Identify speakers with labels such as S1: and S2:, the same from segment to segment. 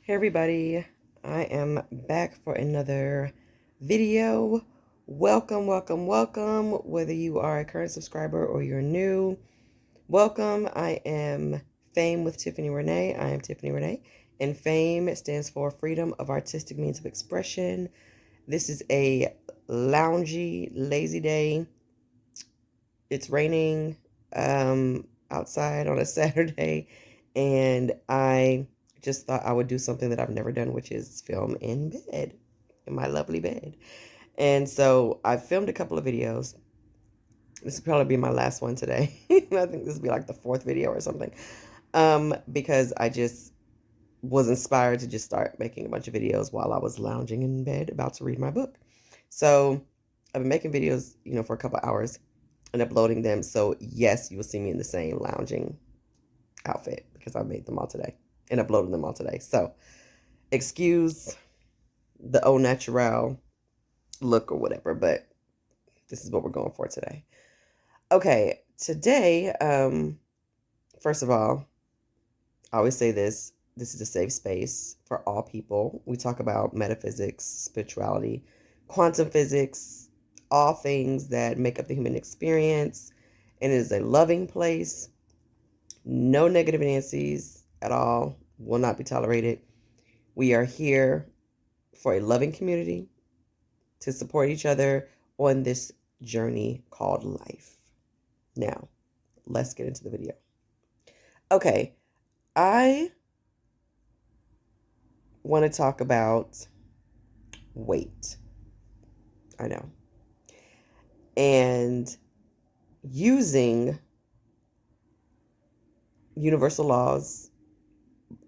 S1: Hey everybody, I am back for another video. Welcome. Whether you are a current subscriber or you're new, welcome. I am Fame with Tiffany Renee. I am Tiffany Renee, and Fame stands for Freedom of Artistic Means of Expression. This is a loungy, lazy day. It's raining outside on a Saturday, and I just thought I would do something that I've never done, which is film in bed, in my lovely bed. And so I filmed a couple of videos. This will probably be my last one today. I think this will be like the fourth video or something. Because I just was inspired to just start making a bunch of videos while I was lounging in bed about to read my book. So I've been making videos, for a couple hours and uploading them. So yes, you will see me in the same lounging outfit because I made them all today and uploaded them all today. So excuse the au naturel look or whatever, but this is what we're going for today. Okay, today, first of all, I always say this is a safe space for all people. We talk about metaphysics, spirituality, quantum physics, all things that make up the human experience. And it is a loving place. No negative Nancy's at all will not be tolerated. We are here for a loving community to support each other on this journey called life. Now, let's get into the video. Okay, I want to talk about weight. I know. And using universal laws,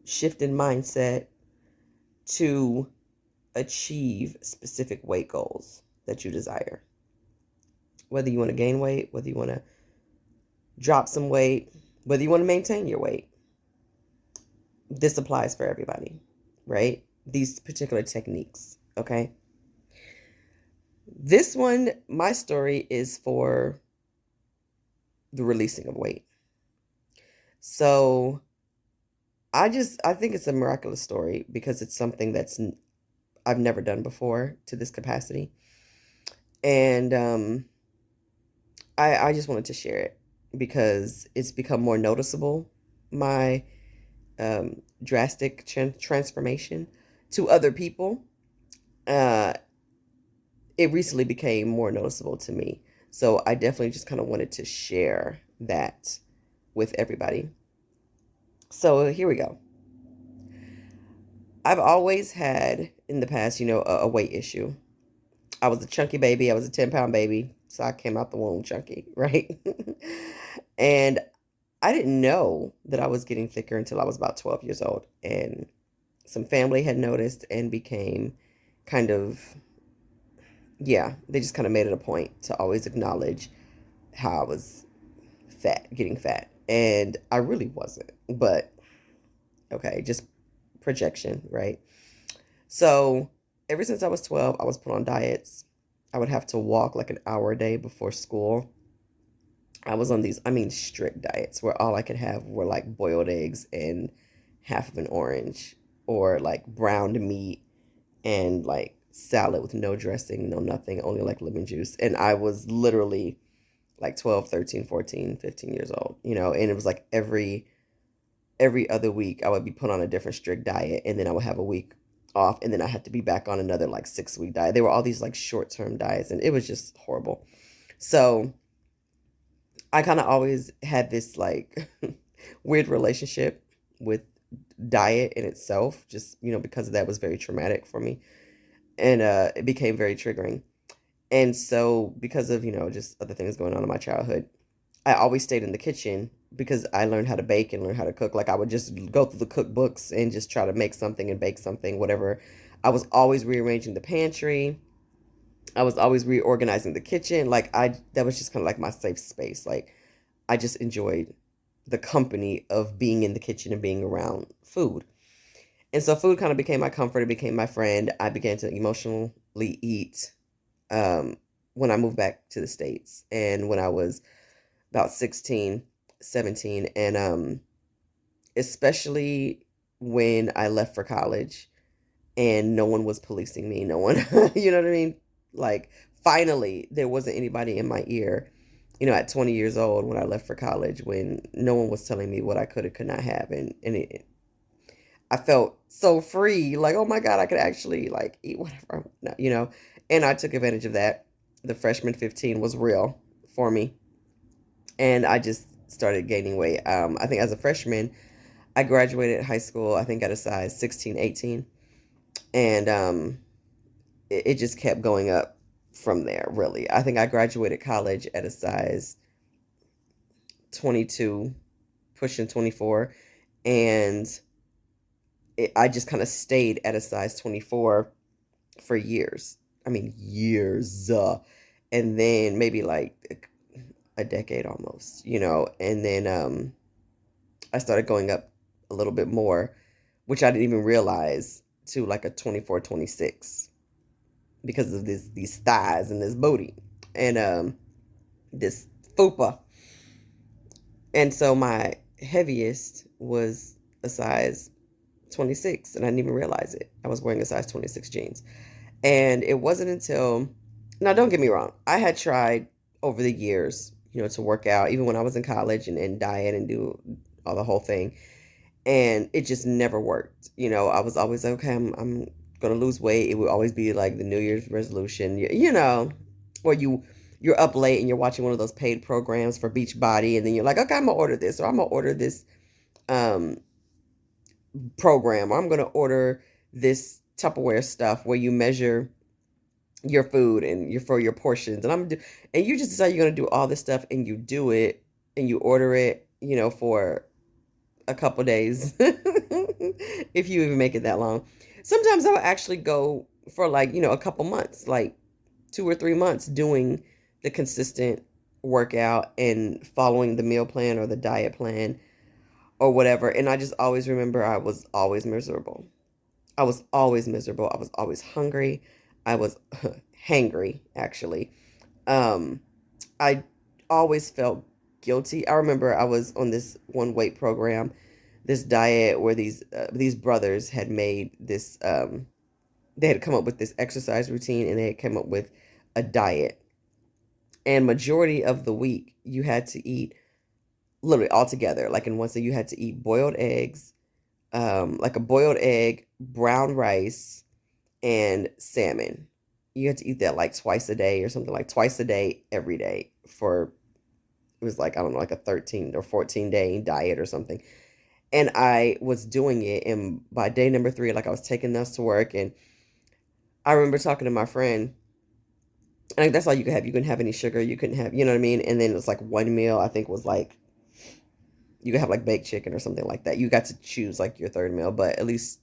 S1: shift in mindset to achieve specific weight goals that you desire. Whether you want to gain weight, whether you want to drop some weight, whether you want to maintain your weight. This applies for everybody, right? These particular techniques, okay? This one, my story is for the releasing of weight. So I think it's a miraculous story because it's something I've never done before to this capacity. And I just wanted to share it because it's become more noticeable, my drastic transformation to other people. It recently became more noticeable to me. So I definitely just kind of wanted to share that with everybody. So here we go. I've always had in the past, a weight issue. I was a chunky baby. I was a 10-pound baby. So I came out the womb chunky, right? And I didn't know that I was getting thicker until I was about 12 years old. And some family had noticed and became kind of, they just kind of made it a point to always acknowledge how I was getting fat. And I really wasn't. But, okay, just projection, right? So ever since I was 12, I was put on diets. I would have to walk like an hour a day before school. I was on these, strict diets where all I could have were like boiled eggs and half of an orange, or like browned meat and like salad with no dressing, no nothing, only like lemon juice. And I was literally like 12, 13, 14, 15 years old, and it was like every other week I would be put on a different strict diet, and then I would have a week off, and then I had to be back on another like 6-week diet. They were all these like short-term diets, and it was just horrible. So I kind of always had this like weird relationship with diet in itself, just, because that was very traumatic for me. And it became very triggering. And so because of, just other things going on in my childhood, I always stayed in the kitchen because I learned how to bake and learn how to cook. Like I would just go through the cookbooks and just try to make something and bake something, whatever. I was always rearranging the pantry. I was always reorganizing the kitchen. That was just kind of like my safe space. Like I just enjoyed the company of being in the kitchen and being around food. And so food kind of became my comfort. It became my friend. I began to emotionally eat when I moved back to the States and when I was about 16, 17. And especially when I left for college and no one was policing me. No one, you know what I mean? Like, finally, there wasn't anybody in my ear, at 20 years old when I left for college, when no one was telling me what I could or could not have. I felt so free, like, oh my God, I could actually like eat whatever I want, and I took advantage of that. The freshman 15 was real for me, and I just started gaining weight. I think as a freshman, I graduated high school, I think at a size 16, 18, and it just kept going up from there, really. I think I graduated college at a size 22, pushing 24, and I just kind of stayed at a size 24 for years. I mean, years. And then maybe like a decade almost, and then I started going up a little bit more, which I didn't even realize, to like a 24, 26, because of these thighs and this booty and this fupa. And so my heaviest was a size 26, and I didn't even realize it. I was wearing a size 26 jeans. And it wasn't until, now don't get me wrong, I had tried over the years, to work out, even when I was in college, and diet and do all the whole thing. And it just never worked. I was always like, okay, I'm going to lose weight. It would always be like the New Year's resolution, or you're up late and you're watching one of those paid programs for Beachbody, and then you're like, okay, I'm going to order this, or I'm going to order this um, program, or I'm going to order this Tupperware stuff where you measure your food and for your portions, and you just decide you're going to do all this stuff, and you do it, and you order it, for a couple days, if you even make it that long. Sometimes I'll actually go for like, a couple months, like 2 or 3 months, doing the consistent workout and following the meal plan or the diet plan or whatever. And I just always remember I was always miserable. I was always miserable. I was always hungry. I was hangry, actually. Um, I always felt guilty. I remember I was on this one weight program, this diet where these brothers had made this. They had come up with this exercise routine, and they had come up with a diet. And majority of the week, you had to eat, literally all together, like in one day, you had to eat boiled eggs, like a boiled egg, brown rice, and salmon. You had to eat that like twice a day or something, like twice a day, every day, for, it was like, I don't know, like a 13 or 14-day diet or something. And I was doing it, and by day number 3, like I was taking us to work, and I remember talking to my friend, and that's all you could have. You couldn't have any sugar. You couldn't have, you know what I mean? And then it was like one meal, I think, was like, you could have like baked chicken or something like that. You got to choose like your third meal, but at least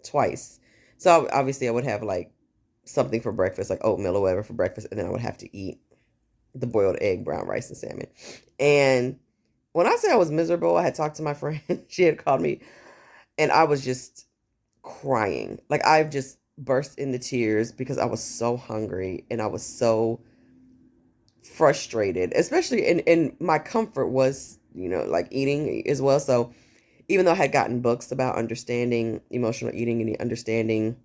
S1: twice. So obviously I would have like something for breakfast, like oatmeal or whatever for breakfast, and then I would have to eat the boiled egg, brown rice, and salmon. And when I say I was miserable, I had talked to my friend. She had called me, and I was just crying. Like, I've just burst into tears because I was so hungry and I was so frustrated, especially, and my comfort was, like eating as well. So even though I had gotten books about understanding emotional eating and understanding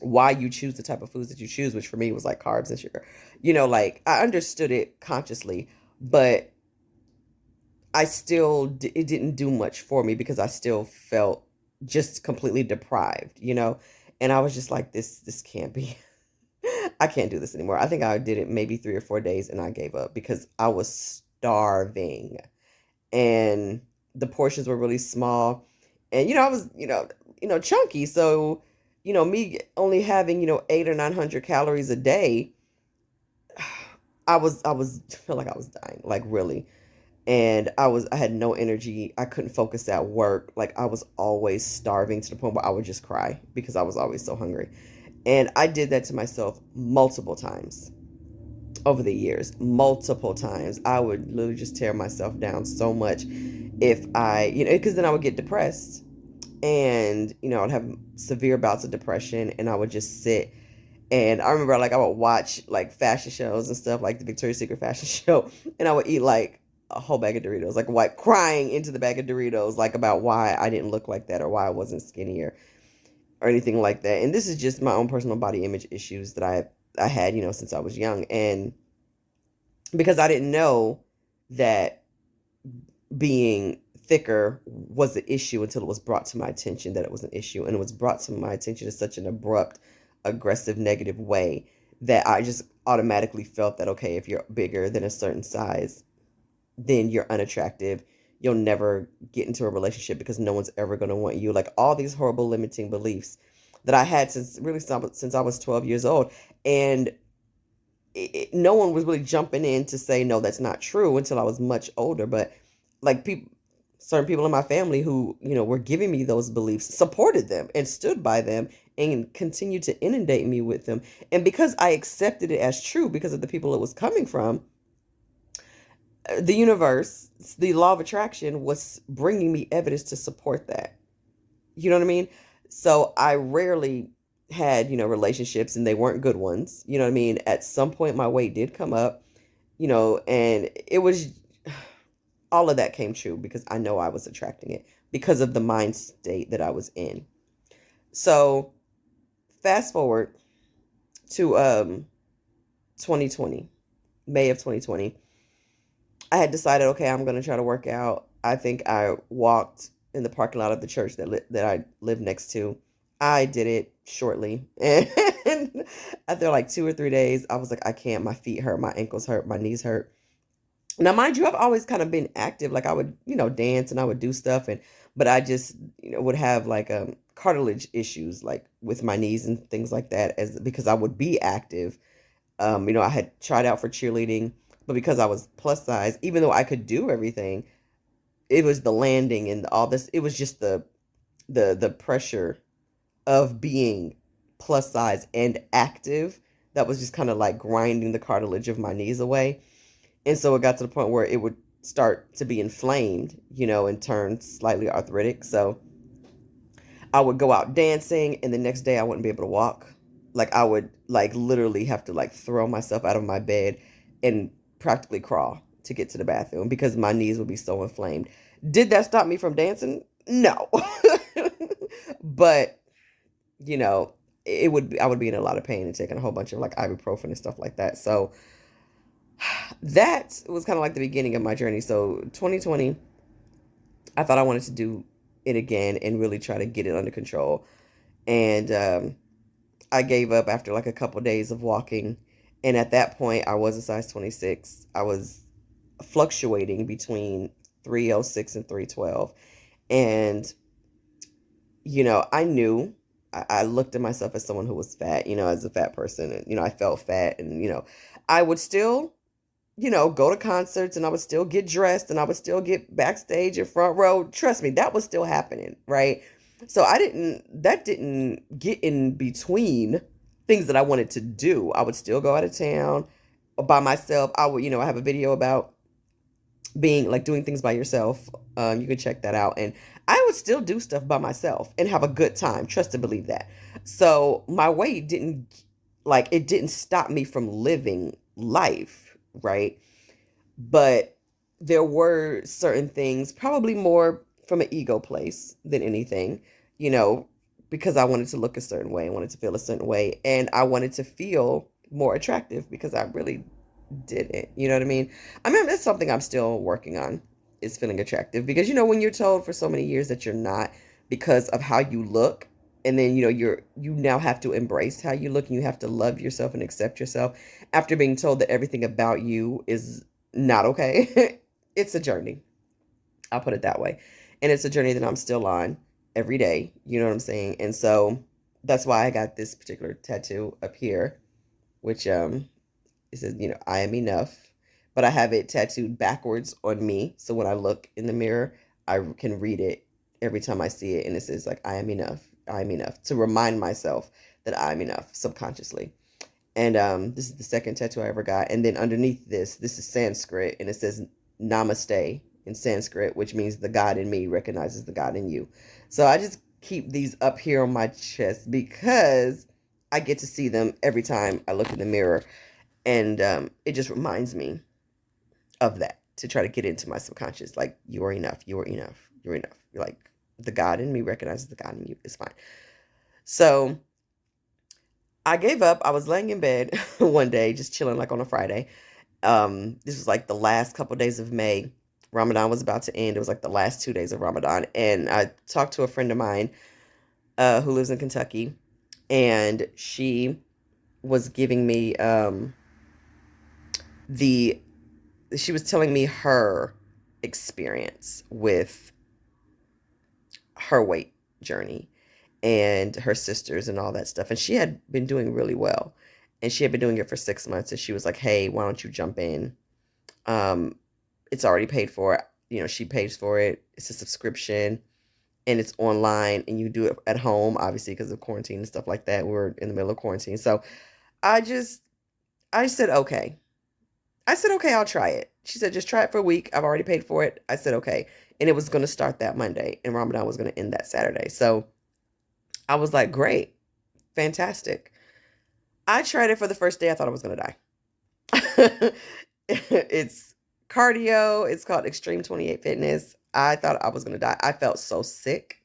S1: why you choose the type of foods that you choose, which for me was like carbs and sugar, like I understood it consciously, but I still, it didn't do much for me because I still felt just completely deprived. And I was just like, this can't be, I can't do this anymore. I think I did it maybe 3 or 4 days and I gave up because I was starving, and the portions were really small. And, I was, chunky. So, me only having, 800 or 900 calories a day, I feel like I was dying, like really. And I had no energy. I couldn't focus at work. Like, I was always starving to the point where I would just cry because I was always so hungry. And I did that to myself multiple times over the years. Multiple times. I would literally just tear myself down so much if because then I would get depressed, and, I'd have severe bouts of depression, and I would just sit. And I remember, like, I would watch like fashion shows and stuff, like the Victoria's Secret fashion show, and I would eat like a whole bag of Doritos, like what, crying into the bag of Doritos, like about why I didn't look like that or why I wasn't skinnier or anything like that. And this is just my own personal body image issues that I had, since I was young. And because I didn't know that being thicker was the issue until it was brought to my attention that it was an issue. And it was brought to my attention in such an abrupt, aggressive, negative way that I just automatically felt that, okay, if you're bigger than a certain size, then you're unattractive. You'll never get into a relationship because no one's ever going to want you. Like all these horrible limiting beliefs that I had since I was 12 years old. And no one was really jumping in to say, no, that's not true until I was much older. But like certain people in my family who, were giving me those beliefs, supported them and stood by them and continued to inundate me with them. And because I accepted it as true because of the people it was coming from, the universe, the law of attraction was bringing me evidence to support that. You know what I mean? So I rarely had, relationships, and they weren't good ones. You know what I mean? At some point my weight did come up, and it was all of that came true because I know I was attracting it because of the mind state that I was in. So fast forward to 2020, May of 2020. I had decided, okay, I'm going to try to work out. I think I walked in the parking lot of the church that I lived next to. I did it shortly. And after like 2 or 3 days, I was like, I can't. My feet hurt. My ankles hurt. My knees hurt. Now, mind you, I've always kind of been active. Like I would, dance and I would do stuff. But I just, would have like cartilage issues, like with my knees and things like that, because I would be active. I had tried out for cheerleading, but because I was plus size, even though I could do everything, it was the landing and all this. It was just the pressure of being plus size and active that was just kind of like grinding the cartilage of my knees away. And so it got to the point where it would start to be inflamed, and turn slightly arthritic. So I would go out dancing and the next day I wouldn't be able to walk. Like I would like literally have to like throw myself out of my bed and practically crawl to get to the bathroom because my knees would be so inflamed. Did that stop me from dancing? No. But, I would be in a lot of pain and taking a whole bunch of like ibuprofen and stuff like that. So that was kind of like the beginning of my journey. So 2020, I thought I wanted to do it again and really try to get it under control. And I gave up after like a couple days of walking. And at that point, I was a size 26. I was fluctuating between 306 and 312. And, I knew I looked at myself as someone who was fat, as a fat person. And, I felt fat. And, I would still, go to concerts and I would still get dressed and I would still get backstage and front row. Trust me, that was still happening, right? So that didn't get in between things that I wanted to do. I would still go out of town by myself. I would, I have a video about being like doing things by yourself. You can check that out. And I would still do stuff by myself and have a good time. Trust and believe that. So my weight it didn't stop me from living life, right? But there were certain things, probably more from an ego place than anything, because I wanted to look a certain way. I wanted to feel a certain way. And I wanted to feel more attractive because I really didn't. You know what I mean? I mean, that's something I'm still working on, is feeling attractive. Because, when you're told for so many years that you're not because of how you look, and then, you now have to embrace how you look and you have to love yourself and accept yourself after being told that everything about you is not okay. It's a journey. I'll put it that way. And it's a journey that I'm still on every day. You know what I'm saying? And so that's why I got this particular tattoo up here, which it says, I am enough. But I have it tattooed backwards on me. So when I look in the mirror, I can read it every time I see it. And it says like, I am enough. I am enough, to remind myself that I'm enough subconsciously. And this is the second tattoo I ever got. And then underneath this is Sanskrit, and it says Namaste in Sanskrit, which means the God in me recognizes the God in you. So I just keep these up here on my chest because I get to see them every time I look in the mirror. And it just reminds me of that. to try to get into my subconscious. Like, you are enough. You are enough. You're enough. You're like, the God in me recognizes the God in you. It's fine. So I gave up. I was laying in bed one day, just chilling like on a Friday. This was like the last couple of days of May. Ramadan was about to end. It was like the last 2 days of Ramadan. And I talked to a friend of mine who lives in Kentucky. And she was giving me the she was telling me her experience with her weight journey and her sisters and all that stuff. And she had been doing really well. And she had been doing it for 6 months. And she was like, hey, why don't you jump in? It's already paid for. You know, she pays for it. It's a subscription and it's online and you do it at home, obviously, because of quarantine and stuff like that. We're in the middle of quarantine. So I said, okay. I said, okay, I'll try it. She said, just try it for a week. I've already paid for it. I said, okay. And it was going to start that Monday and Ramadan was going to end that Saturday. So I was like, great, fantastic. I tried it for the first day. I thought I was going to die. It's cardio. It's called Extreme 28 Fitness. I thought I was going to die. I felt so sick.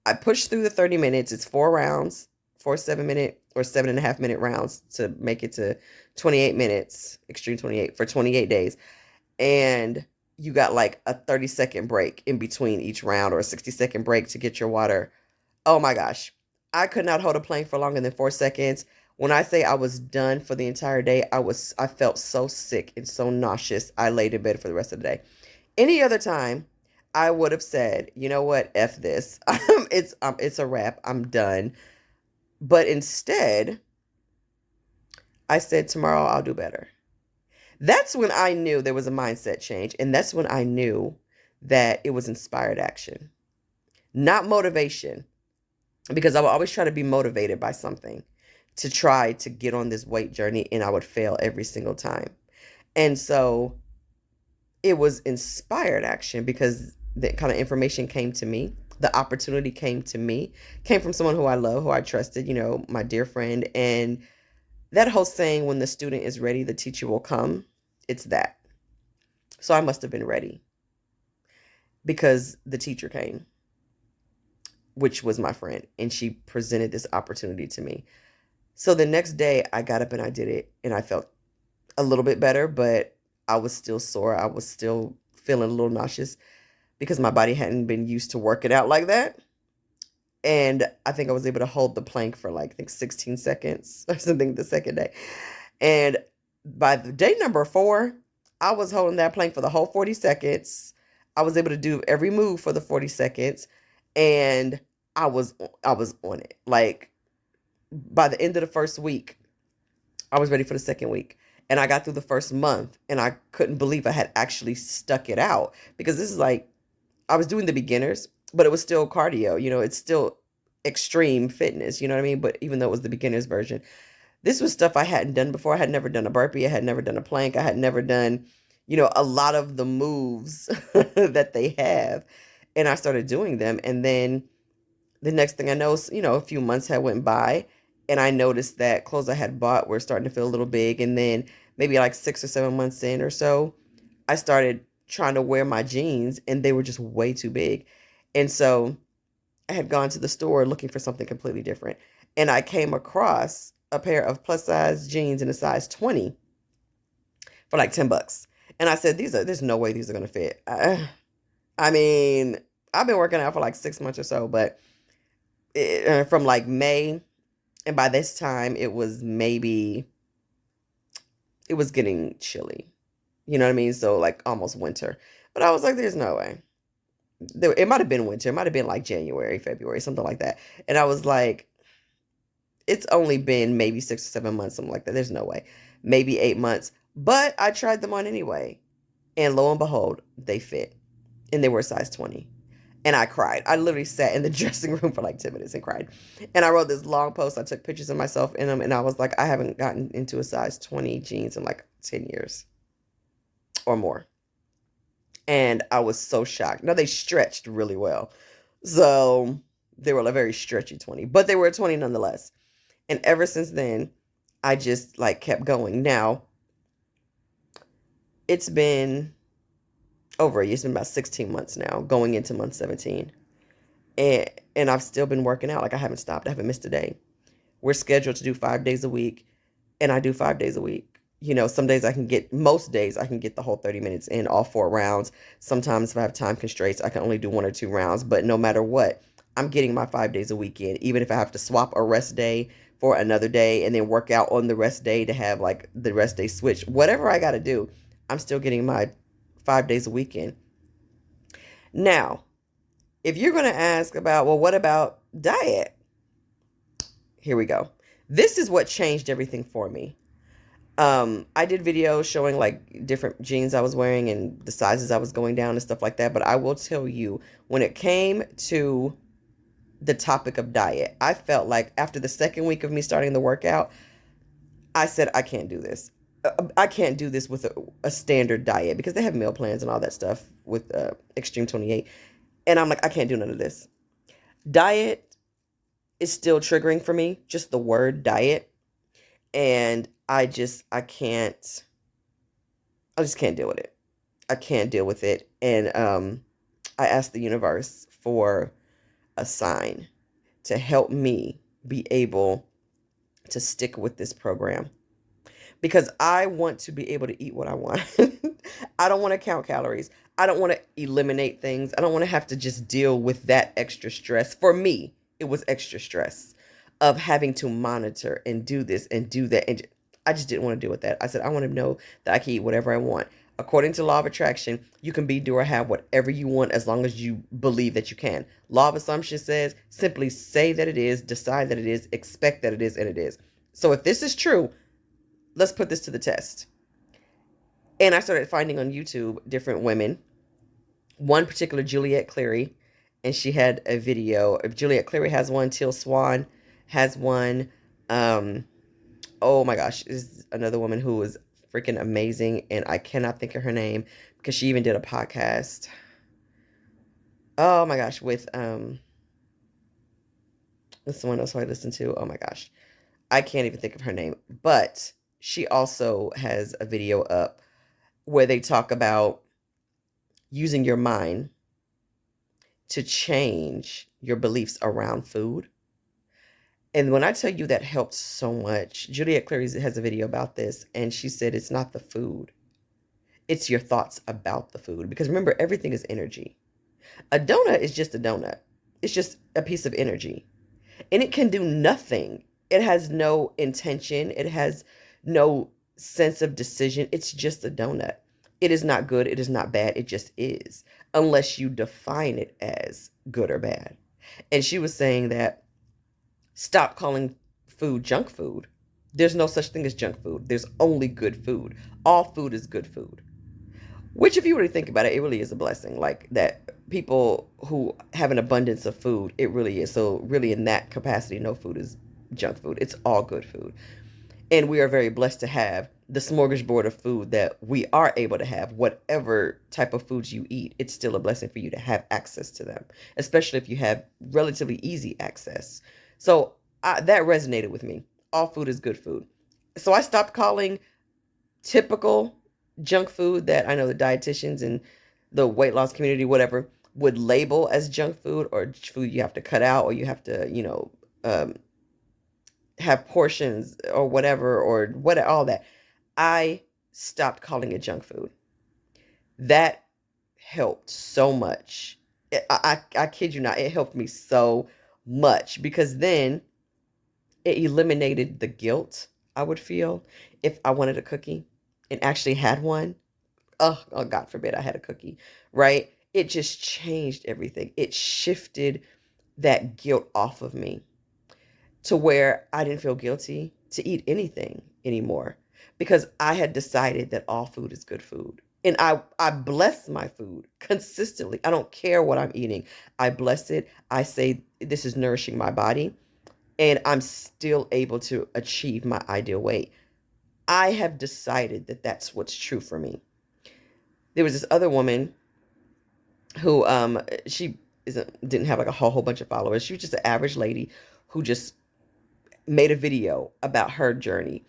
S1: I pushed through the 30 minutes. It's 4 rounds, 4 7-minute or 7.5-minute rounds to make it to 28 minutes, Extreme 28 for 28 days. And you got like a 30-second break in between each round or a 60-second break to get your water. Oh my gosh. I could not hold a plank for longer than 4 seconds. When I say I was done for the entire day, I felt so sick and so nauseous. I laid in bed for the rest of the day. Any other time, I would have said, you know what, F this. It's a wrap. I'm done. But instead, I said, tomorrow I'll do better. That's when I knew there was a mindset change. And that's when I knew that it was inspired action, not motivation. Because I would always try to be motivated by something to try to get on this weight journey, and I would fail every single time. And so it was inspired action because the kind of information came to me. The opportunity came to me, came from someone who I love, who I trusted, you know, my dear friend. And that whole saying, when the student is ready, the teacher will come. It's that. So I must have been ready because the teacher came, which was my friend, and she presented this opportunity to me. So the next day I got up and I did it, and I felt a little bit better, but I was still sore. I was still feeling a little nauseous because my body hadn't been used to working out like that. And I think I was able to hold the plank for like, I think 16 seconds or something the second day. And by the day number 4, I was holding that plank for the whole 40 seconds. I was able to do every move for the 40 seconds. And I was on it. Like, by the end of the first week, I was ready for the second week. And I got through the first month and I couldn't believe I had actually stuck it out, because this is like, I was doing the beginners, but it was still cardio, you know, it's still extreme fitness, you know what I mean? But even though it was the beginner's version, this was stuff I hadn't done before. I had never done a burpee. I had never done a plank. I had never done, you know, a lot of the moves that they have. And I started doing them. And then the next thing I know, you know, a few months had went by and I noticed that clothes I had bought were starting to feel a little big. And then maybe like 6 or 7 months in or so, I started trying to wear my jeans and they were just way too big. And so I had gone to the store looking for something completely different. And I came across a pair of plus size jeans in a size 20 for like $10. And I said, there's no way these are going to fit. I mean, I've been working out for like 6 months or so, but from like May, and by this time it was getting chilly, you know what I mean? So like almost winter, but I was like, there's no way. It might have been winter. It might have been like January, February, something like that. And I was like, it's only been maybe 6 or 7 months, something like that. There's no way. Maybe 8 months, but I tried them on anyway. And lo and behold, they fit, and they were a size 20. And I cried. I literally sat in the dressing room for like 10 minutes and cried. And I wrote this long post. I took pictures of myself in them. And I was like, I haven't gotten into a size 20 jeans in like 10 years or more. And I was so shocked. Now, they stretched really well. So they were a very stretchy 20. But they were a 20 nonetheless. And ever since then, I just like kept going. Now, it's been over a year. It's been about 16 months now, going into month 17. And and I've still been working out. Like I haven't stopped. I haven't missed a day. We're scheduled to do 5 days a week, and I do 5 days a week. Some days most days I can get the whole 30 minutes in, all 4 rounds. Sometimes if I have time constraints, I can only do 1 or 2 rounds. But no matter what, I'm getting my 5 days a week in, even if I have to swap a rest day for another day and then work out on the rest day to have like the rest day switch. Whatever I got to do, I'm still getting my 5 days a week in. Now, if you're going to ask about, well, what about diet? Here we go. This is what changed everything for me. I did videos showing like different jeans I was wearing and the sizes I was going down and stuff like that. But I will tell you, when it came to the topic of diet, I felt like after the second week of me starting the workout, I said, I can't do this. I can't do this with a standard diet, because they have meal plans and all that stuff with Extreme 28. And I'm like, I can't do none of this. Diet is still triggering for me, just the word diet. And I just can't deal with it. I can't deal with it. And I asked the universe for a sign to help me be able to stick with this program, because I want to be able to eat what I want. I don't want to count calories. I don't want to eliminate things. I don't want to have to just deal with that extra stress. For me, it was extra stress of having to monitor and do this and do that. And I just didn't want to deal with that. I said, I want to know that I can eat whatever I want. According to law of attraction, you can be, do, or have whatever you want as long as you believe that you can. Law of assumption says simply say that it is, decide that it is, expect that it is, and it is. So if this is true, let's put this to the test. And I started finding on YouTube different women. One particular, Juliette Cleary, and she had a video. If Juliette Cleary has one, Teal Swan has one. Oh my gosh, is another woman who was freaking amazing, and I cannot think of her name because she even did a podcast. Oh my gosh, with someone else who I listened to. Oh my gosh, I can't even think of her name, but she also has a video up where they talk about using your mind to change your beliefs around food. And when I tell you that helped so much, Juliette Cleary has a video about this, and she said it's not the food. It's your thoughts about the food. Because remember, everything is energy. A donut is just a donut. It's just a piece of energy. And it can do nothing. It has no intention. It has no sense of decision. It's just a donut. It is not good. It is not bad. It just is. Unless you define it as good or bad. And she was saying that stop calling food junk food. There's no such thing as junk food. There's only good food. All food is good food. Which, if you really think about it, it really is a blessing. Like that, people who have an abundance of food, it really is. So really, in that capacity, no food is junk food. It's all good food. And we are very blessed to have the smorgasbord of food that we are able to have. Whatever type of foods you eat, it's still a blessing for you to have access to them, especially if you have relatively easy access. So that resonated with me. All food is good food. So I stopped calling typical junk food that I know the dietitians and the weight loss community, whatever, would label as junk food or food you have to cut out, or you have to, have portions or whatever, or what, all that. I stopped calling it junk food. That helped so much. I kid you not, it helped me so much, because then it eliminated the guilt I would feel if I wanted a cookie and actually had one. Oh, God forbid I had a cookie, right? It just changed everything. It shifted that guilt off of me to where I didn't feel guilty to eat anything anymore, because I had decided that all food is good food. And I bless my food consistently. I don't care what I'm eating. I bless it. I say this is nourishing my body, and I'm still able to achieve my ideal weight. I have decided that that's what's true for me. There was this other woman who she didn't have like a whole bunch of followers. She was just an average lady who just made a video about her journey.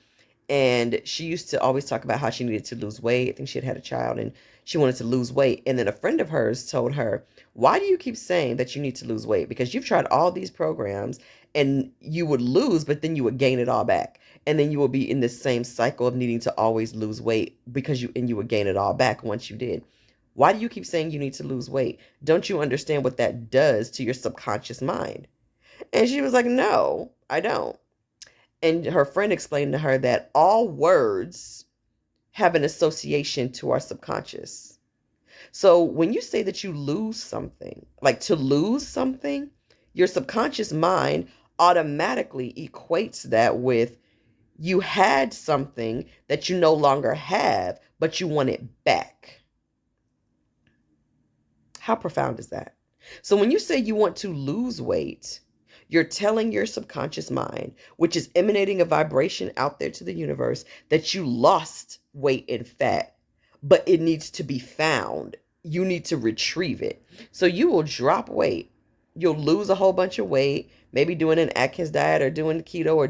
S1: And she used to always talk about how she needed to lose weight. I think she had a child and she wanted to lose weight. And then a friend of hers told her, why do you keep saying that you need to lose weight? Because you've tried all these programs and you would lose, but then you would gain it all back. And then you will be in this same cycle of needing to always lose weight because you would gain it all back once you did. Why do you keep saying you need to lose weight? Don't you understand what that does to your subconscious mind? And she was like, no, I don't. And her friend explained to her that all words have an association to our subconscious. So when you say that you lose something, like to lose something, your subconscious mind automatically equates that with you had something that you no longer have, but you want it back. How profound is that? So when you say you want to lose weight, you're telling your subconscious mind, which is emanating a vibration out there to the universe, that you lost weight and fat, but it needs to be found. You need to retrieve it. So you will drop weight. You'll lose a whole bunch of weight, maybe doing an Atkins diet or doing keto or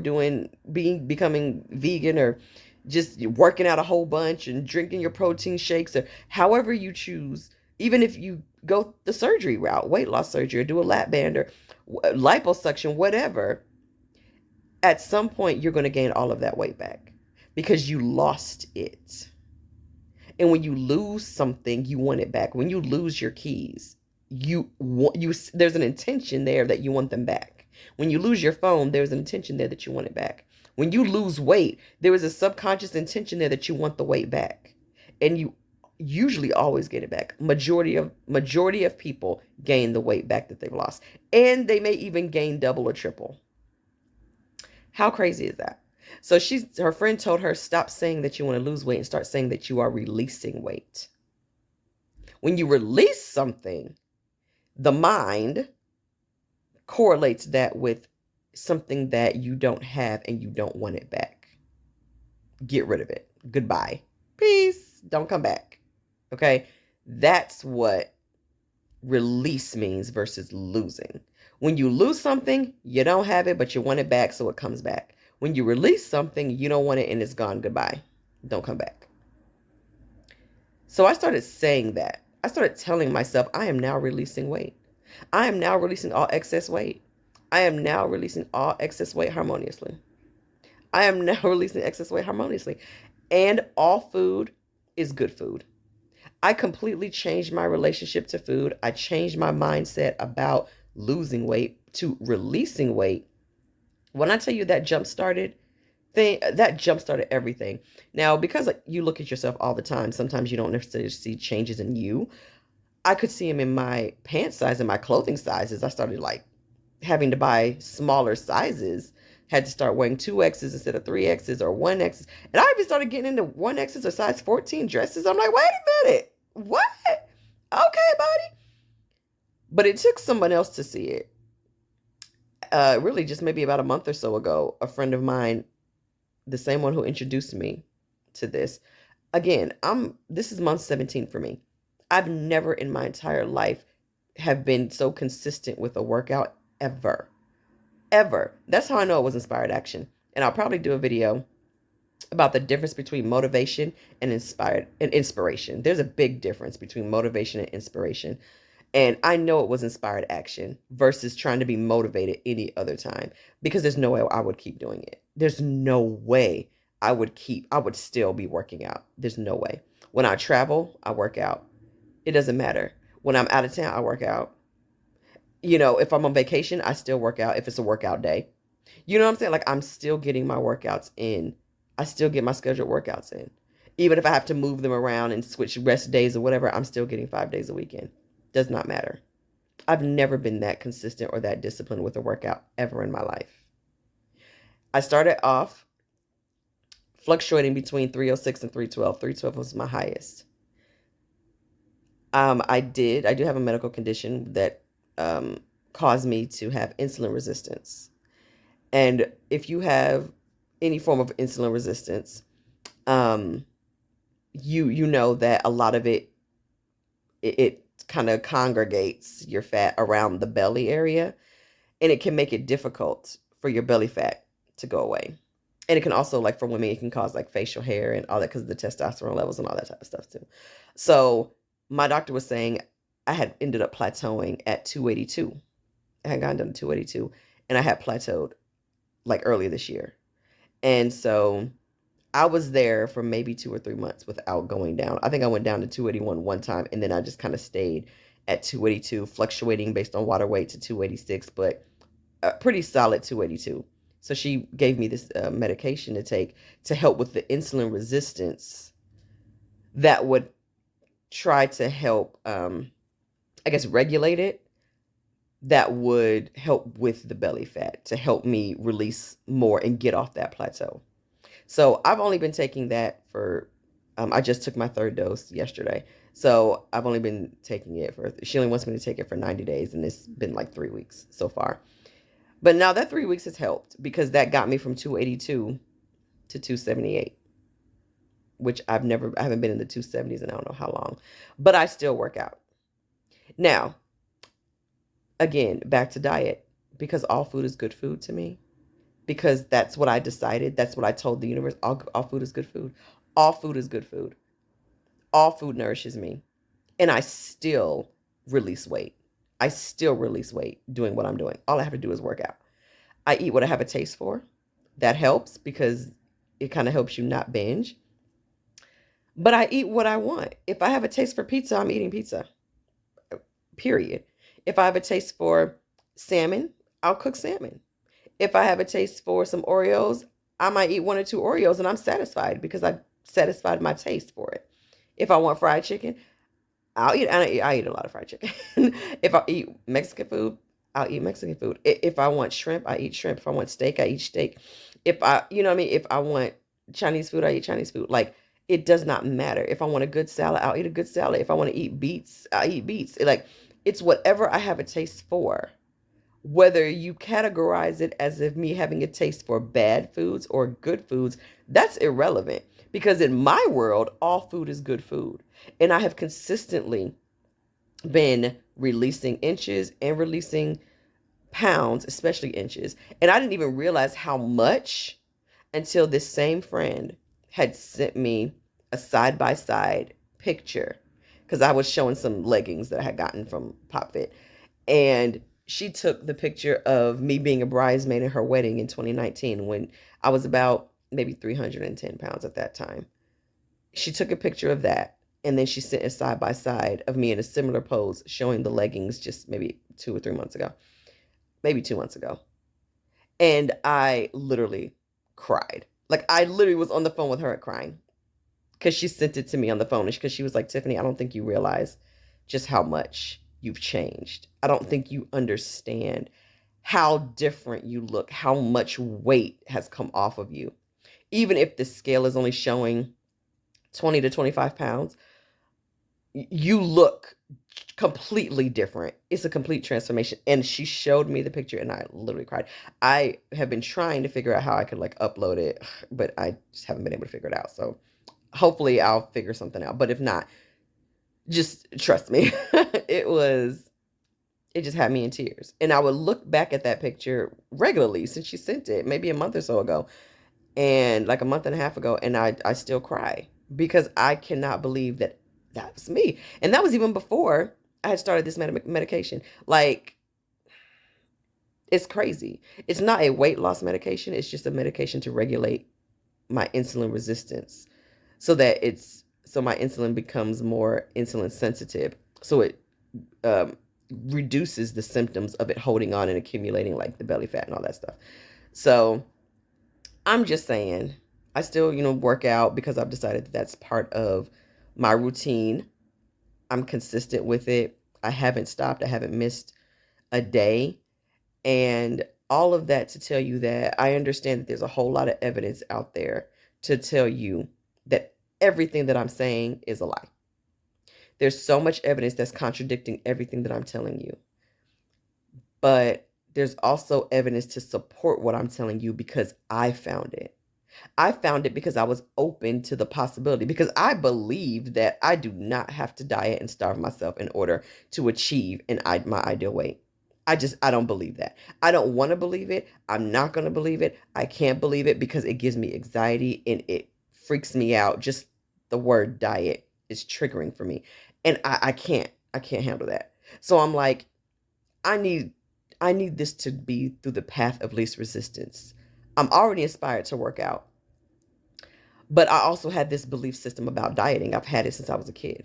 S1: becoming vegan or just working out a whole bunch and drinking your protein shakes or however you choose. Even if you go the surgery route, weight loss surgery, or do a lap band or liposuction, whatever, at some point you're going to gain all of that weight back because you lost it. And when you lose something, you want it back. When you lose your keys, there's an intention there that you want them back. When you lose your phone, there's an intention there that you want it back. When you lose weight, there is a subconscious intention there that you want the weight back. And you usually always get it back. Majority of people gain the weight back that they've lost. And they may even gain double or triple. How crazy is that? So her friend told her, stop saying that you want to lose weight and start saying that you are releasing weight. When you release something, the mind correlates that with something that you don't have and you don't want it back. Get rid of it. Goodbye. Peace. Don't come back. Okay? That's what release means versus losing. When you lose something, you don't have it, but you want it back, so it comes back. When you release something, you don't want it and it's gone. Goodbye. Don't come back. So I started saying that. I started telling myself, I am now releasing weight. I am now releasing all excess weight. I am now releasing all excess weight harmoniously. I am now releasing excess weight harmoniously. And all food is good food. I completely changed my relationship to food. I changed my mindset about losing weight to releasing weight. When I tell you that jump-started everything. Now, because you look at yourself all the time, sometimes you don't necessarily see changes in you. I could see them in my pant size and my clothing sizes. I started having to buy smaller sizes. Had to start wearing 2Xs instead of 3Xs or 1Xs. And I even started getting into 1Xs or size 14 dresses. I'm like, wait a minute. What? Okay, buddy. But it took someone else to see it. Really just maybe about a month or so ago, a friend of mine, the same one who introduced me to this. Again, this is month 17 for me. I've never in my entire life have been so consistent with a workout ever. Ever. That's how I know it was inspired action. And I'll probably do a video about the difference between motivation and inspiration. There's a big difference between motivation and inspiration. And I know it was inspired action versus trying to be motivated any other time, because there's no way I would keep doing it. There's no way I would still be working out. There's no way. When I travel, I work out. It doesn't matter. When I'm out of town, I work out. If I'm on vacation, I still work out if it's a workout day. You know what I'm saying? I'm still getting my workouts in. I still get my scheduled workouts in. Even if I have to move them around and switch rest days or whatever, I'm still getting 5 days a weekend. Does not matter. I've never been that consistent or that disciplined with a workout ever in my life. I started off fluctuating between 306 and 312. 312 was my highest. I do have a medical condition that caused me to have insulin resistance. And if you have any form of insulin resistance, you know that a lot of it kind of congregates your fat around the belly area, and it can make it difficult for your belly fat to go away. And it can also, like for women, it can cause like facial hair and all that because of the testosterone levels and all that type of stuff too. So my doctor was saying I had ended up plateauing at 282. I had gotten down to 282 and I had plateaued like earlier this year. And so I was there for maybe 2 or 3 months without going down. I think I went down to 281 one time and then I just kind of stayed at 282, fluctuating based on water weight to 286, but a pretty solid 282. So she gave me this medication to take to help with the insulin resistance that would try to help, I guess, regulate it. That would help with the belly fat to help me release more and get off that plateau. So I've only been taking that for, I just took my third dose yesterday. So I've only been taking it for, she only wants me to take it for 90 days and it's been like 3 weeks so far. But now that 3 weeks has helped because that got me from 282 to 278, which I haven't been in the 270s in I don't know how long, but I still work out. Now, again, back to diet, because all food is good food to me, because that's what I decided. That's what I told the universe. All food is good food. All food is good food. All food nourishes me. And I still release weight. I still release weight doing what I'm doing. All I have to do is work out. I eat what I have a taste for. That helps because it kind of helps you not binge. But I eat what I want. If I have a taste for pizza, I'm eating pizza. Period. If I have a taste for salmon, I'll cook salmon. If I have a taste for some Oreos, I might eat 1 or 2 Oreos and I'm satisfied because I've satisfied my taste for it. If I want fried chicken, I eat a lot of fried chicken. If I eat Mexican food, I'll eat Mexican food. If I want shrimp, I eat shrimp. If I want steak, I eat steak. If I, you know what I mean? If I want Chinese food, I eat Chinese food. Like, it does not matter. If I want a good salad, I'll eat a good salad. If I want to eat beets, I'll eat beets. It's whatever I have a taste for. Whether you categorize it as if me having a taste for bad foods or good foods, that's irrelevant. Because in my world, all food is good food. And I have consistently been releasing inches and releasing pounds, especially inches. And I didn't even realize how much until this same friend had sent me a side-by-side picture because I was showing some leggings that I had gotten from PopFit. And she took the picture of me being a bridesmaid in her wedding in 2019 when I was about maybe 310 pounds at that time. She took a picture of that. And then she sent a side by side of me in a similar pose showing the leggings just maybe 2 or 3 months ago, maybe 2 months ago. And I literally cried. Like, I literally was on the phone with her crying because she sent it to me on the phone. Because she was like, Tiffany, I don't think you realize just how much you've changed. I don't think you understand how different you look, how much weight has come off of you. Even if the scale is only showing 20 to 25 pounds, you look completely different. It's a complete transformation. And she showed me the picture and I literally cried. I have been trying to figure out how I could like upload it, but I just haven't been able to figure it out. So hopefully I'll figure something out. But if not, just trust me. It just had me in tears. And I would look back at that picture regularly since she sent it, maybe a month or so ago, and like a month and a half ago, and I still cry because I cannot believe that was me. And that was even before I had started this medication. Like, it's crazy. It's not a weight loss medication. It's just a medication to regulate my insulin resistance so my insulin becomes more insulin sensitive. So it reduces the symptoms of it holding on and accumulating like the belly fat and all that stuff. So I'm just saying, I still, work out because I've decided that that's part of my routine. I'm consistent with it. I haven't stopped. I haven't missed a day. And all of that to tell you that I understand that there's a whole lot of evidence out there to tell you that everything that I'm saying is a lie. There's so much evidence that's contradicting everything that I'm telling you. But there's also evidence to support what I'm telling you because I found it. I found it because I was open to the possibility, because I believe that I do not have to diet and starve myself in order to achieve my ideal weight. I don't believe that. I don't want to believe it. I'm not going to believe it. I can't believe it because it gives me anxiety and it freaks me out. Just the word diet is triggering for me. And I can't handle that. So I'm like, I need, I need this to be through the path of least resistance. I'm already inspired to work out, but I also had this belief system about dieting. I've had it since I was a kid.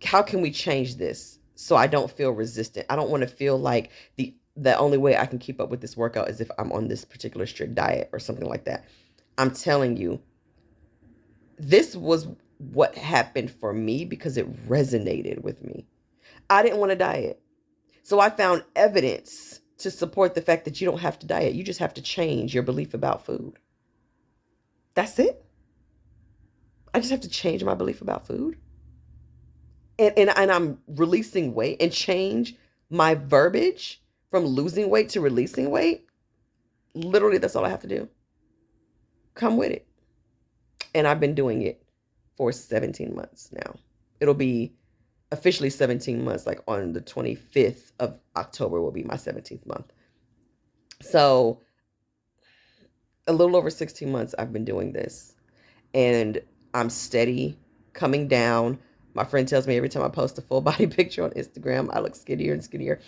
S1: How can we change this so I don't feel resistant? I don't want to feel like the only way I can keep up with this workout is if I'm on this particular strict diet or something like that. I'm telling you, this was what happened for me because it resonated with me. I didn't want to diet. So I found evidence to support the fact that you don't have to diet. You just have to change your belief about food. That's it. I just have to change my belief about food. And I'm releasing weight and change my verbiage from losing weight to releasing weight. Literally, that's all I have to do. Come with it. And I've been doing it for 17 months now. It'll be officially 17 months, like on the 25th of October will be my 17th month. So a little over 16 months I've been doing this. And I'm steady coming down. My friend tells me every time I post a full body picture on Instagram, I look skinnier and skinnier.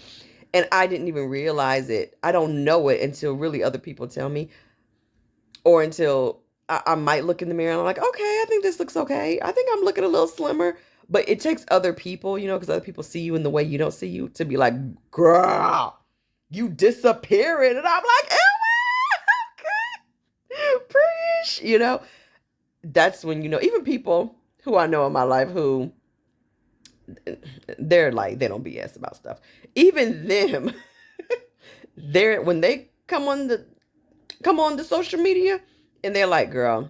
S1: And I didn't even realize it. I don't know it until really other people tell me, or until I might look in the mirror and I'm like, okay, I think this looks okay. I think I'm looking a little slimmer. But it takes other people, because other people see you in the way you don't see you, to be like, girl, you disappearing. And I'm like, okay, preach, That's when, even people who I know in my life who they're like, they don't BS about stuff. Even them, when they come on the social media and they're like, girl,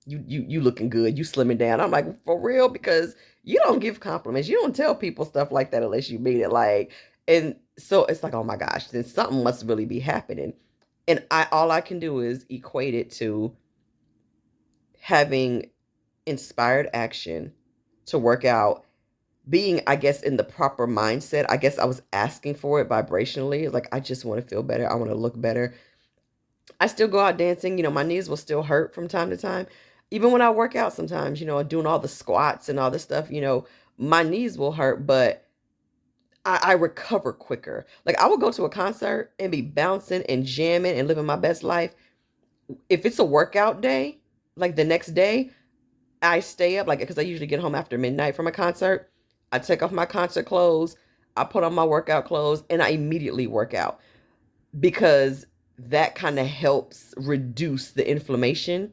S1: you looking good, you slimming down. I'm like, for real? Because you don't give compliments. You don't tell people stuff like that unless you mean it. And so it's like, oh my gosh, then something must really be happening. And all I can do is equate it to having inspired action to work out, being, I guess, in the proper mindset. I guess I was asking for it vibrationally. It's like, I just want to feel better. I want to look better. I still go out dancing. My knees will still hurt from time to time. Even when I work out sometimes, doing all the squats and all this stuff, my knees will hurt, but I recover quicker. Like, I will go to a concert and be bouncing and jamming and living my best life. If it's a workout day, like the next day, I stay up, like, because I usually get home after midnight from a concert. I take off my concert clothes, I put on my workout clothes, and I immediately work out, because that kind of helps reduce the inflammation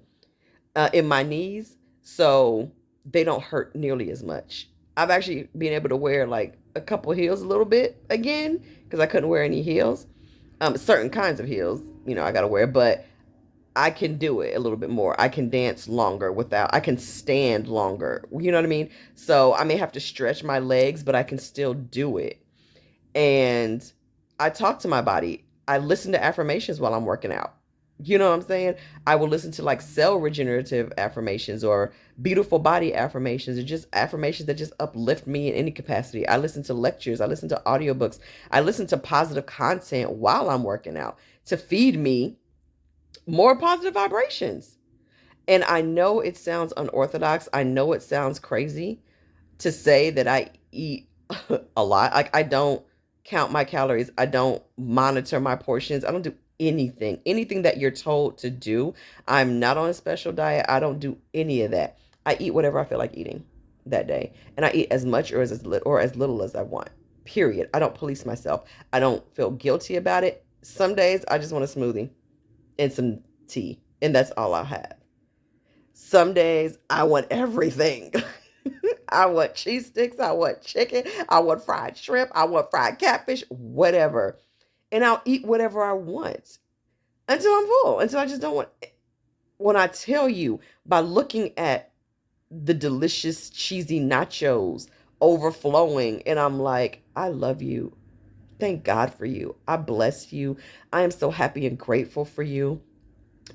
S1: in my knees, so they don't hurt nearly as much. I've actually been able to wear like a couple heels a little bit again, because I couldn't wear any heels. Certain kinds of heels, I gotta wear, but I can do it a little bit more. I can dance longer I can stand longer. You know what I mean? So I may have to stretch my legs, but I can still do it. And I talk to my body. I listen to affirmations while I'm working out. You know what I'm saying? I will listen to like cell regenerative affirmations or beautiful body affirmations, or just affirmations that just uplift me in any capacity. I listen to lectures. I listen to audiobooks. I listen to positive content while I'm working out to feed me more positive vibrations. And I know it sounds unorthodox. I know it sounds crazy to say that I eat a lot. Like, I don't count my calories. I don't monitor my portions. I don't do anything that you're told to do. I'm not on a special diet. I don't do any of that. I eat whatever I feel like eating that day. And I eat as much or as little as I want. Period. I don't police myself. I don't feel guilty about it. Some days I just want a smoothie and some tea, and that's all I have. Some days I want everything. I want cheese sticks, I want chicken, I want fried shrimp, I want fried catfish, whatever. And I'll eat whatever I want until I'm full, until I just don't want. When I tell you, by looking at the delicious cheesy nachos overflowing, and I'm like, I love you. Thank God for you. I bless you. I am so happy and grateful for you.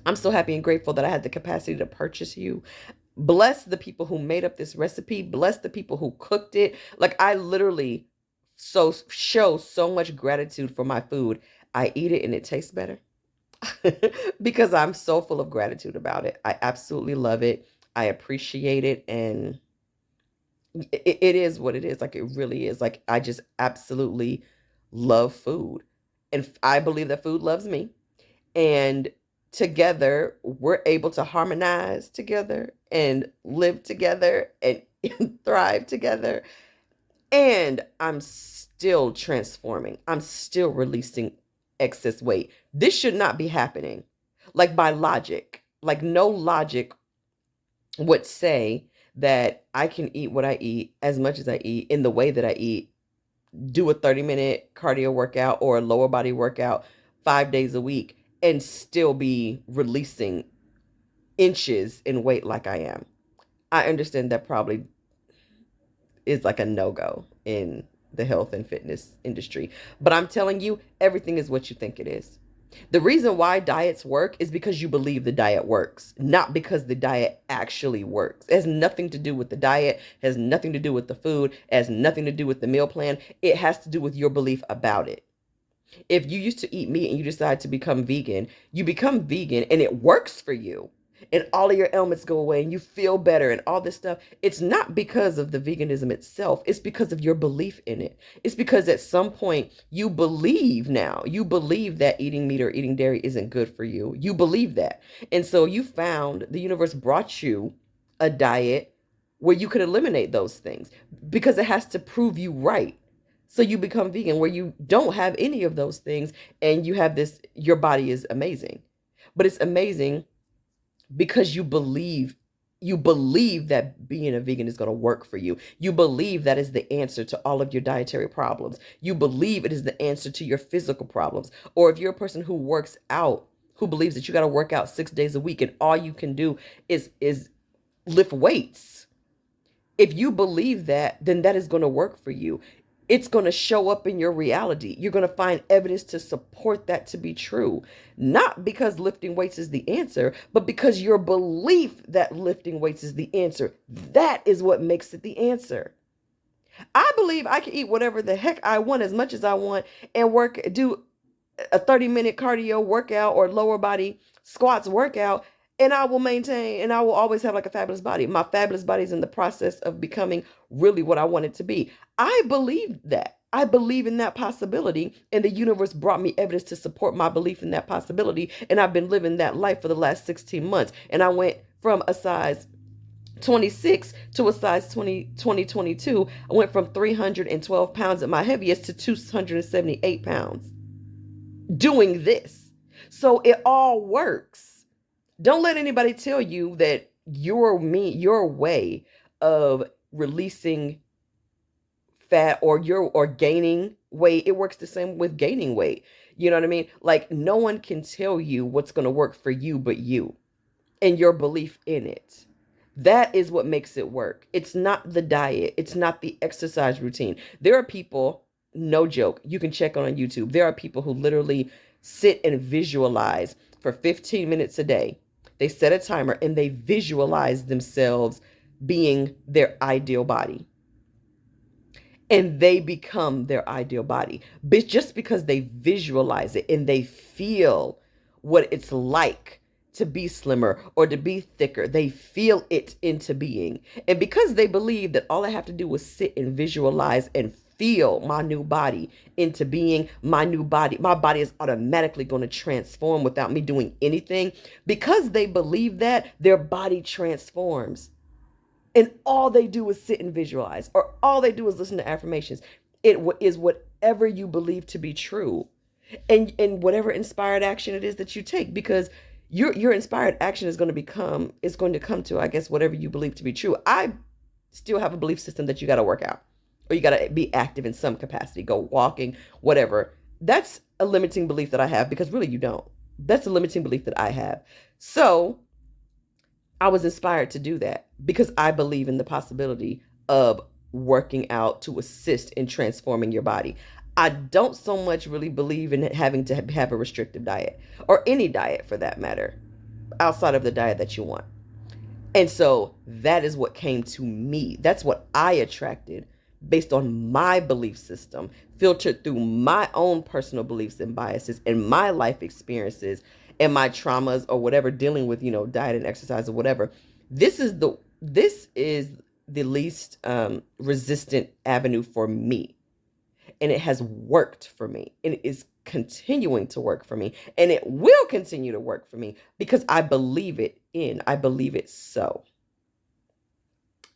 S1: I'm so happy and grateful that I had the capacity to purchase you. Bless the people who made up this recipe. Bless the people who cooked it. Like, I literally so show so much gratitude for my food. I eat it and it tastes better because I'm so full of gratitude about it. I absolutely love it. I appreciate it, and it is what it is. Like, it really is. Like, I just absolutely love food, and I believe that food loves me. And together, we're able to harmonize together and live together and, and thrive together. And I'm still transforming. I'm still releasing excess weight. This should not be happening. Like, by logic, like, no logic would say that I can eat what I eat, as much as I eat, in the way that I eat, do a 30-minute cardio workout or a lower body workout 5 days a week, and still be releasing inches in weight like I am. I understand that probably is like a no-go in the health and fitness industry. But I'm telling you, everything is what you think it is. The reason why diets work is because you believe the diet works, not because the diet actually works. It has nothing to do with the diet, it has nothing to do with the food, it has nothing to do with the meal plan. It has to do with your belief about it. If you used to eat meat and you decide to become vegan, you become vegan and it works for you. And all of your ailments go away and you feel better and all this stuff. It's not because of the veganism itself. It's because of your belief in it. It's because at some point you believe now. You believe that eating meat or eating dairy isn't good for you. You believe that. And so you found, the universe brought you a diet where you could eliminate those things because it has to prove you right. So you become vegan where you don't have any of those things and you have this, your body is amazing. But it's amazing because you believe that being a vegan is going to work for you. You believe that is the answer to all of your dietary problems. You believe it is the answer to your physical problems. Or if you're a person who works out, who believes that you got to work out 6 days a week and all you can do is lift weights. If you believe that, then that is going to work for you. It's going to show up in your reality. You're going to find evidence to support that to be true. Not because lifting weights is the answer, but because your belief that lifting weights is the answer. That is what makes it the answer. I believe I can eat whatever the heck I want, as much as I want, and do a 30-minute cardio workout or lower body squats workout, and I will maintain, and I will always have like a fabulous body. My fabulous body is in the process of becoming really what I want it to be. I believe that. I believe in that possibility, and the universe brought me evidence to support my belief in that possibility, and I've been living that life for the last 16 months, and I went from a size 26 to a size 22. I went from 312 pounds at my heaviest to 278 pounds doing this. So it all works. Don't let anybody tell you that your way of releasing fat or gaining weight, it works the same with gaining weight. You know what I mean? Like, no one can tell you what's going to work for you but you and your belief in it. That is what makes it work. It's not the diet. It's not the exercise routine. There are people, no joke, you can check on YouTube. There are people who literally sit and visualize for 15 minutes a day. They set a timer and they visualize themselves being their ideal body. And they become their ideal body. But just because they visualize it and they feel what it's like to be slimmer or to be thicker, they feel it into being. And because they believe that all I have to do is sit and visualize and feel my new body into being, my body is automatically going to transform without me doing anything. Because they believe that, their body transforms. And all they do is sit and visualize, or all they do is listen to affirmations. It is whatever you believe to be true, and whatever inspired action it is that you take, because your inspired action is going to come to, I guess, whatever you believe to be true. I still have a belief system that you got to work out, or you got to be active in some capacity, go walking, whatever. That's a limiting belief that I have, because really you don't. That's a limiting belief that I have. So I was inspired to do that because I believe in the possibility of working out to assist in transforming your body. I don't so much really believe in having to have a restrictive diet, or any diet for that matter, outside of the diet that you want. And so that is what came to me. That's what I attracted based on my belief system, filtered through my own personal beliefs and biases and my life experiences and my traumas or whatever, dealing with, diet and exercise or whatever. This is the least resistant avenue for me, and it has worked for me, and it is continuing to work for me, and it will continue to work for me because I believe it so.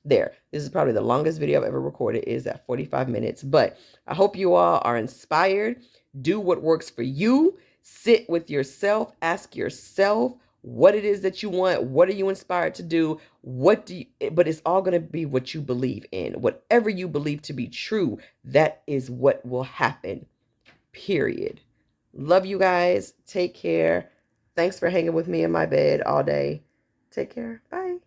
S1: There, this is probably the longest video I've ever recorded. It is at 45 minutes, but I hope you all are inspired. Do what works for you. Sit with yourself. Ask yourself what it is that you want. What are you inspired to do? But it's all going to be what you believe in. Whatever you believe to be true, that is what will happen. Period. Love you guys. Take care. Thanks for hanging with me in my bed all day. Take care. Bye.